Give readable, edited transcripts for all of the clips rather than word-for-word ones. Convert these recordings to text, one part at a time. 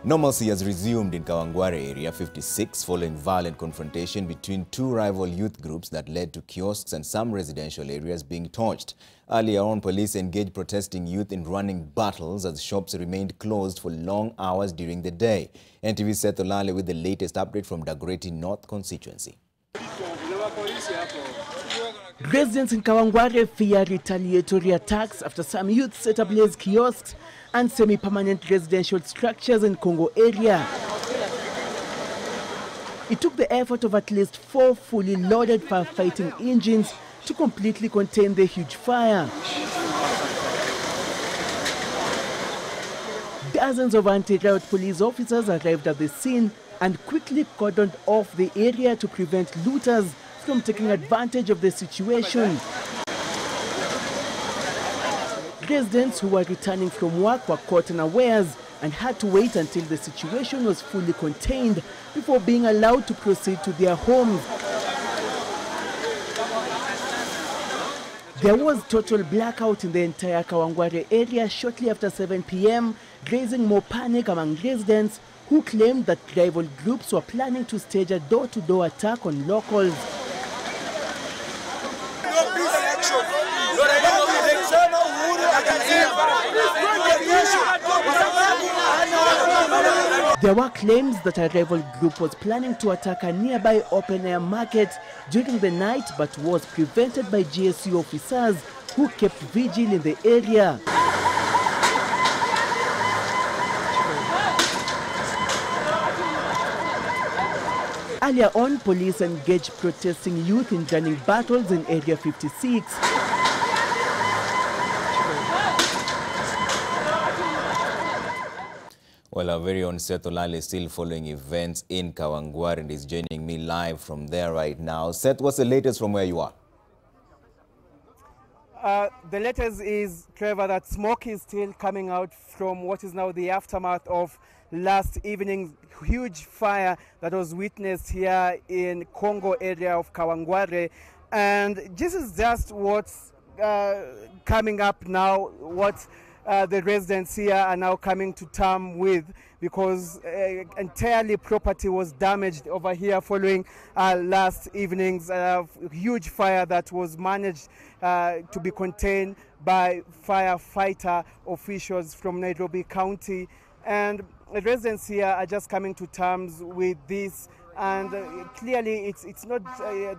Normalcy has resumed in Kawangware Area 56 following violent confrontation between two rival youth groups that led to kiosks and some residential areas being torched. Earlier on, police engaged protesting youth in running battles as shops remained closed for long hours during the day. NTV's Seth Olale with the latest update from Dagoretti North Constituency. Residents in Kawangware fear retaliatory attacks after some youth set ablaze kiosks and semi-permanent residential structures in Congo area. It took the effort of at least 4 fully loaded firefighting engines to completely contain the huge fire. Dozens of anti-riot police officers arrived at the scene and quickly cordoned off the area to prevent looters from taking advantage of the situation. Residents who were returning from work were caught unawares and had to wait until the situation was fully contained before being allowed to proceed to their homes. There was total blackout in the entire Kawangware area shortly after 7 p.m., raising more panic among residents who claimed that rival groups were planning to stage a door-to-door attack on locals. There were claims that a rival group was planning to attack a nearby open-air market during the night but was prevented by GSU officers who kept vigil in the area. Earlier on, police engaged protesting youth in running battles in Area 56. Well, our very own Seth Olale is still following events in Kawangware and is joining me live from there right now. Seth, what's the latest from where you are? The latest is, Trevor, that smoke is still coming out from what is now the aftermath of last evening's huge fire that was witnessed here in Congo area of Kawangware. And this is just what's coming up now, what the residents here are now coming to terms with, because entirely property was damaged over here following last evening's huge fire that was managed to be contained by firefighter officials from Nairobi County. And residents here are just coming to terms with this. And clearly it's not,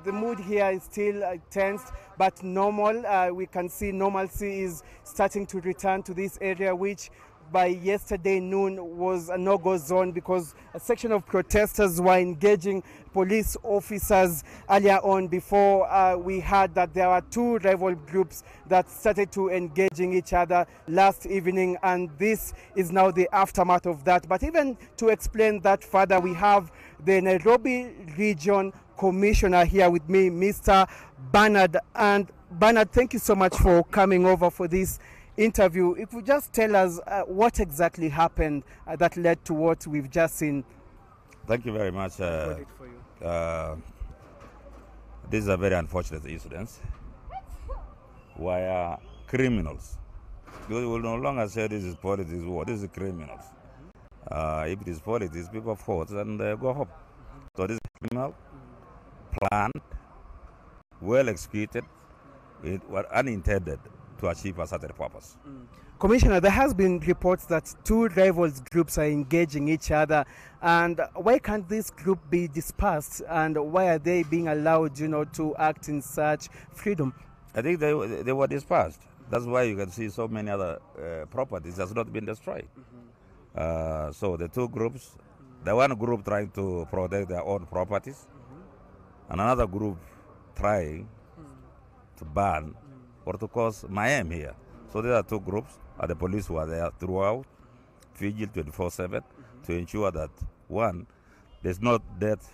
the mood here is still tense, but normal. We can see normalcy is starting to return to this area, which by yesterday noon was a no-go zone because a section of protesters were engaging police officers earlier on before we heard that there were two rival groups that started to engaging each other last evening, and this is now the aftermath of that. But even to explain that further, we have the Nairobi Region Commissioner here with me, Mr. Bernard. And Bernard, thank you so much for coming over for this interview. If you just tell us what exactly happened that led to what we've just seen. Thank you very much. This is a very unfortunate incident where criminals, we will no longer say this is politics war, this is criminals. If it is politics, people vote and go home. So this is criminal, planned, well executed, it was unintended to achieve a certain purpose. Commissioner, there has been reports that two rivals groups are engaging each other, and why can't this group be dispersed, and why are they being allowed, to act in such freedom? I think they were dispersed. That's why you can see so many other properties has not been destroyed. So the two groups, the one group trying to protect their own properties, and another group trying to ban or to cause mayhem here. So there are two groups, and the police were there throughout, vigil 24/7, to ensure that, one, there's not death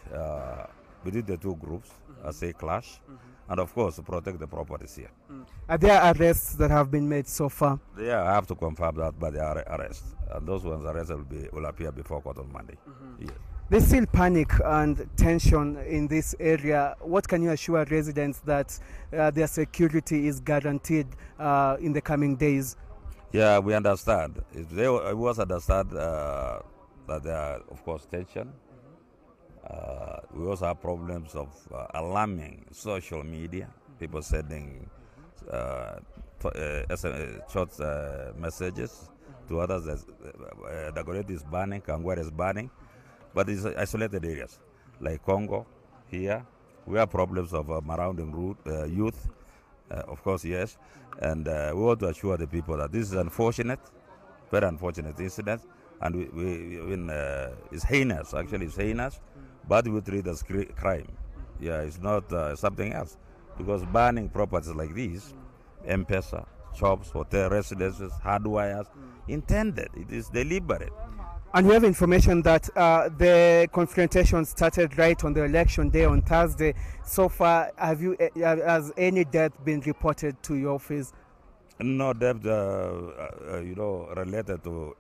between the two groups as a clash, and of course to protect the properties here. Are there arrests that have been made so far? Yeah, I have to confirm that, but they are arrests, and those ones arrested will appear before court on Monday. Yes. There's still panic and tension in this area. What can you assure residents that their security is guaranteed in the coming days? Yeah, we understand. It was understand that there are, of course, tension. We also have problems of alarming social media, people sending short messages to others that Dagoretti is banning, Kawangware is banning, but it's isolated areas like Congo here. We have problems of marauding youth, of course, yes, and we want to assure the people that this is unfortunate, very unfortunate incident, and it's heinous, actually it's heinous, but we treat it as crime. Yeah, it's not something else, because banning properties like these, M-Pesa, shops, hotel residences, hardwires, intended, it is deliberate. And we have information that the confrontation started right on the election day on Thursday. So far, has any death been reported to your office? No death, related to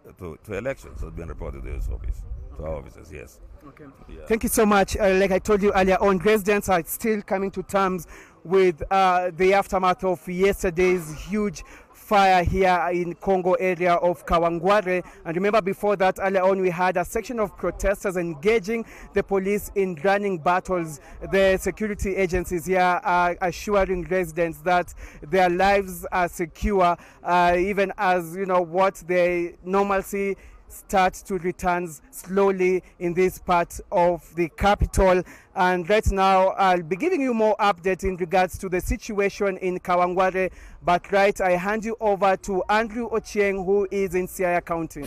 elections has been reported to this office, to our offices, yes. Okay. Yeah. Thank you so much. Like I told you earlier on, residents are still coming to terms with the aftermath of yesterday's huge fire here in Congo area of Kawangware. And remember, before that, earlier on, we had a section of protesters engaging the police in running battles. The security agencies here are assuring residents that their lives are secure, even as, what the normalcy start to return slowly in this part of the capital. And right now I'll be giving you more updates in regards to the situation in Kawangware, but I hand you over to Andrew Ochieng, who is in Siaya County.